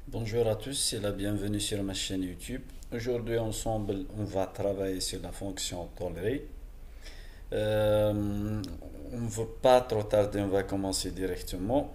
Bonjour à tous et la bienvenue sur ma chaîne YouTube. Aujourd'hui, ensemble, on va travailler sur la fonction tolérer. On ne veut pas trop tarder, on va commencer directement.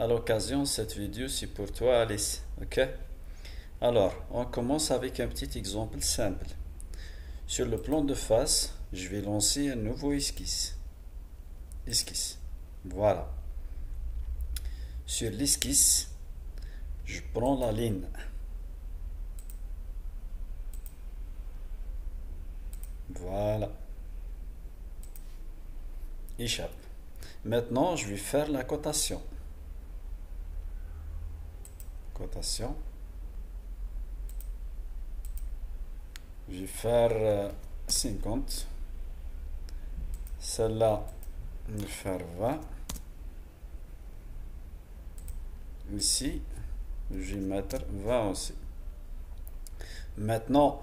À l'occasion, cette vidéo, c'est pour toi, Alice. Ok? Alors, on commence avec un petit exemple simple. Sur le plan de face, je vais lancer un nouveau esquisse. Esquisse. Voilà. Sur l'esquisse, je prends la ligne. Voilà. Échappe. Maintenant, je vais faire la cotation. Cotation. Je vais faire 50. Celle-là, je vais faire 20. Ici, je vais mettre 20 aussi. Maintenant,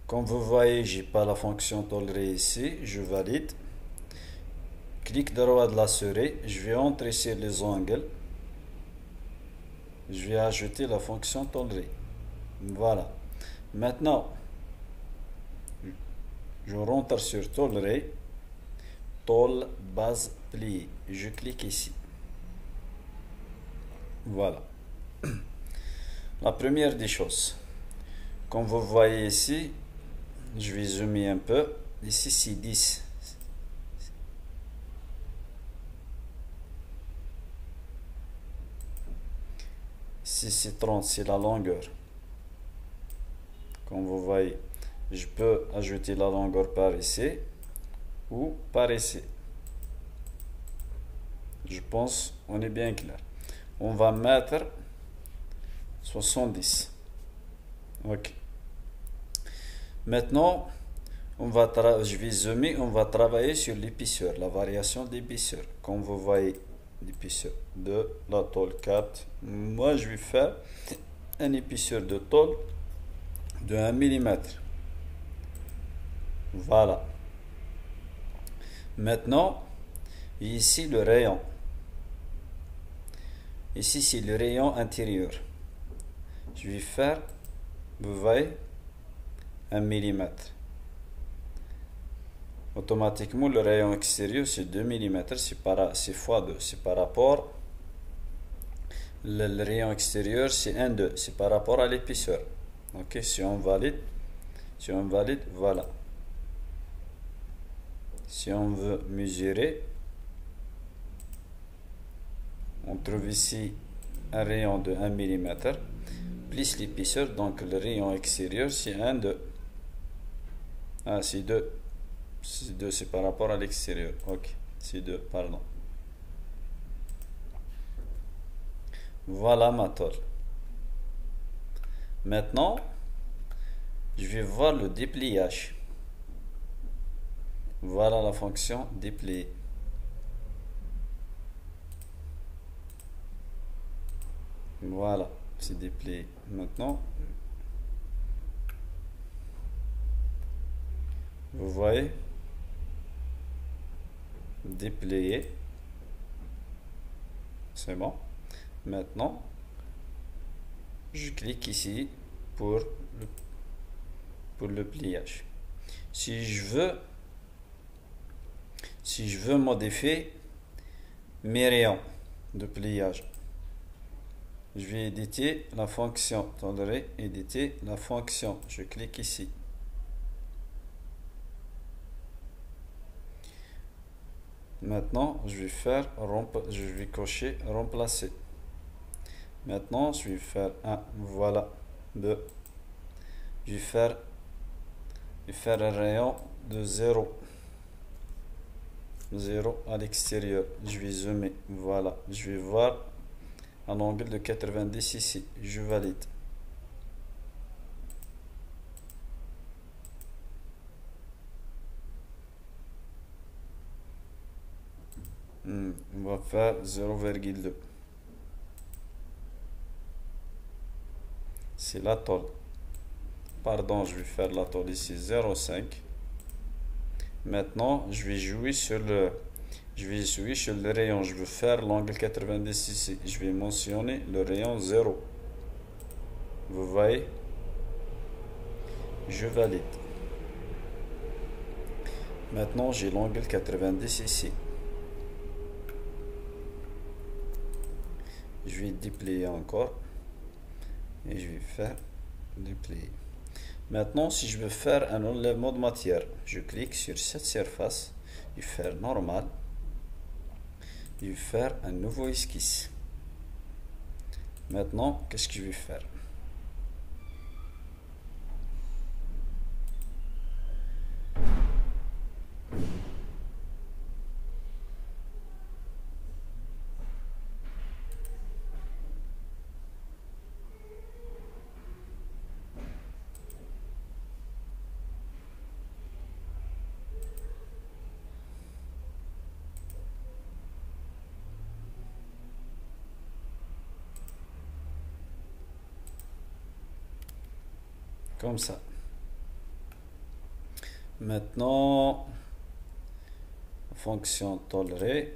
comme vous voyez, j'ai pas la fonction tolérer ici. Je valide. Clic droit de la souris. Je vais entrer sur les angles. Je vais ajouter la fonction tolérer. Voilà. Maintenant, je rentre sur tolérer. Tôle base pliée. Je clique ici. Voilà. La première des choses, comme vous voyez ici, je vais zoomer un peu. Ici, c'est 10. Ici, c'est 30, c'est la longueur. Comme vous voyez, je peux ajouter la longueur par ici ou par ici. Je pense on est bien clair. On va mettre 70. Ok. Maintenant, je vais zoomer, on va travailler sur l'épaisseur, la variation d'épaisseur. Comme vous voyez, l'épaisseur de la tôle 4. Moi, je vais faire une épaisseur de tôle de 1 mm. Voilà. Maintenant, ici le rayon. Ici, c'est le rayon intérieur. Je vais faire, vous voyez, 1 mm. Automatiquement, le rayon extérieur, c'est 2 mm. C'est x2. C'est par rapport. Le rayon extérieur, c'est 1,2. C'est par rapport à l'épaisseur. Ok, si on valide, voilà. Si on veut mesurer, on trouve ici un rayon de 1 mm plus l'épaisseur, donc le rayon extérieur c'est 1,2. Ah, c'est 2. C'est 2, c'est par rapport à l'extérieur. Ok, c'est 2, pardon. Voilà ma tôle. Maintenant, je vais voir le dépliage. Voilà la fonction déplier. Voilà, c'est déplié. Maintenant, vous voyez, déplier. C'est bon. Maintenant, je clique ici pour le pliage. Si je veux modifier mes rayons de pliage, je vais éditer la fonction, tolérer, éditer la fonction. Je clique ici. Maintenant, je vais cocher remplacer. Maintenant, je vais faire 1, voilà, 2. Je vais faire un rayon de 0. 0 à l'extérieur. Je vais zoomer, voilà. Je vais voir un angle de 90 ici. Je valide. On va faire 0,2. C'est la tôle. Pardon, je vais faire la tôle ici 0,5. Maintenant, je vais jouer sur Je vais switch le rayon. Je veux faire l'angle 90 ici. Je vais mentionner le rayon 0. Vous voyez? Je valide. Maintenant, j'ai l'angle 90 ici. Je vais déplier encore. Et je vais faire déplier. Maintenant, si je veux faire un enlèvement de matière, je clique sur cette surface. Je vais faire normal. Je vais faire un nouveau esquisse. Maintenant, qu'est-ce que je vais faire? Comme ça. Maintenant, fonction tolérer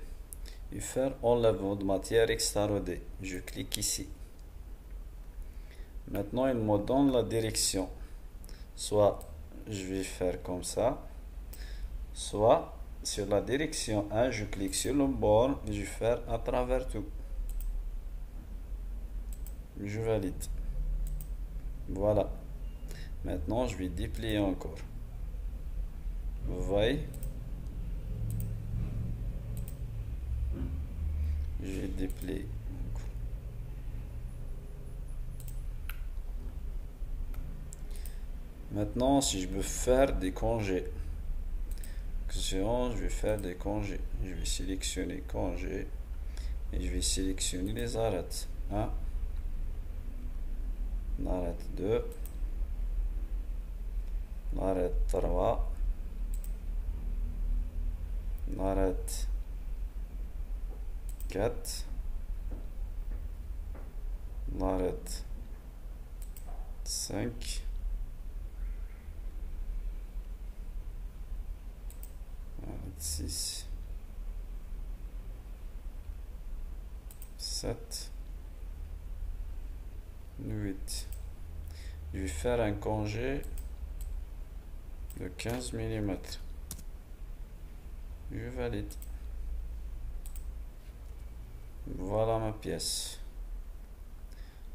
et faire enlèvement de matière extradée. Je clique ici. Maintenant, il me donne la direction. Soit je vais faire comme ça, soit sur la direction 1, je clique sur le bord et je vais faire à travers tout. Je valide. Voilà. Maintenant, je vais déplier encore. Vous voyez? Je vais déplier. Maintenant, si je veux faire des congés, je vais faire des congés. Je vais sélectionner congés et je vais sélectionner les arêtes. 1, l'arête 2, l'arête 3, l'arête 4, l'arête 5, l'arête 6, 7, 8. Je vais faire un congé de 15 mm. Je valide. Voilà ma pièce.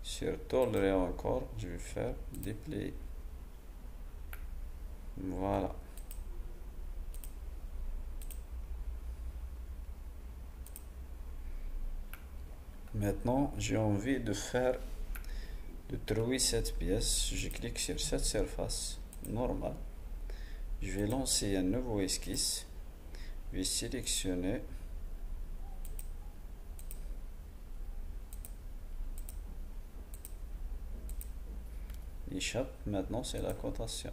Sur tolérer encore, je vais faire déplier. Voilà. Maintenant, j'ai envie de trouver cette pièce. Je clique sur cette surface normale. Je vais lancer un nouveau esquisse. Je vais sélectionner. Échappe. Maintenant, c'est la cotation.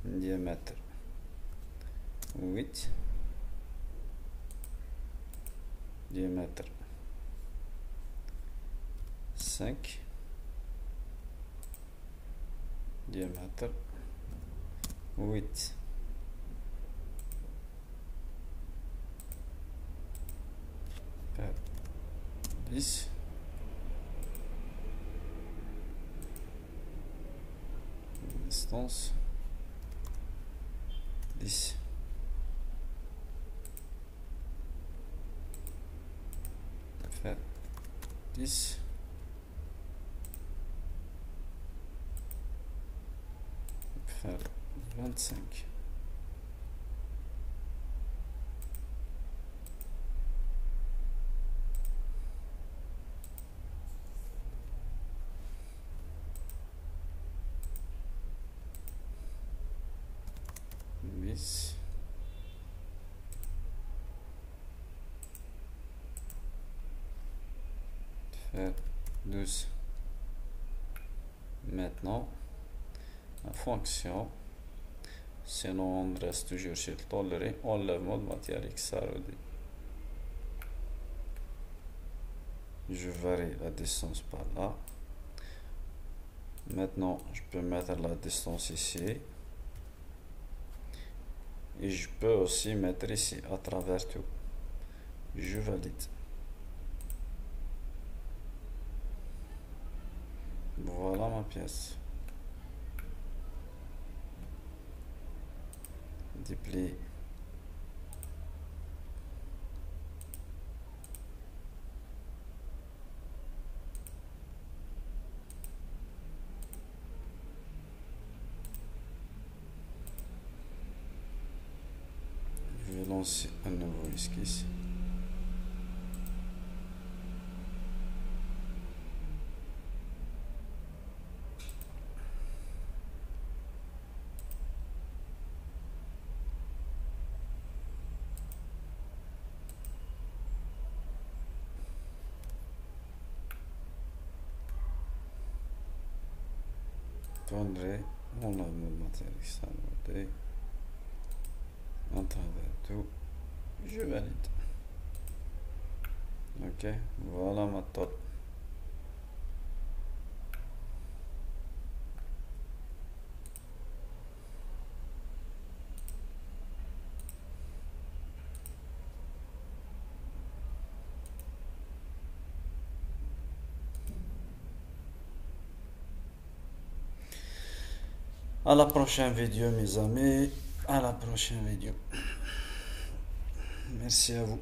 Diamètre 8. Diamètre 5. Diamètre 8. Par 10. Distance 10. Faire 10. Faire 25. Faire 12. Maintenant, la fonction, sinon on reste toujours chez le tolérer, enlèvement de matière extradée. Je varie la distance par là. Maintenant, je peux mettre la distance ici. Et je peux aussi mettre ici à travers tout. Je valide. Voilà ma pièce. Déplier. Je vais lancer un nouveau esquisse. Tournerai mon matériel standardisé à travers tout. Je valide. Ok, voilà ma tôle. À la prochaine vidéo mes amis, à la prochaine vidéo. Merci à vous.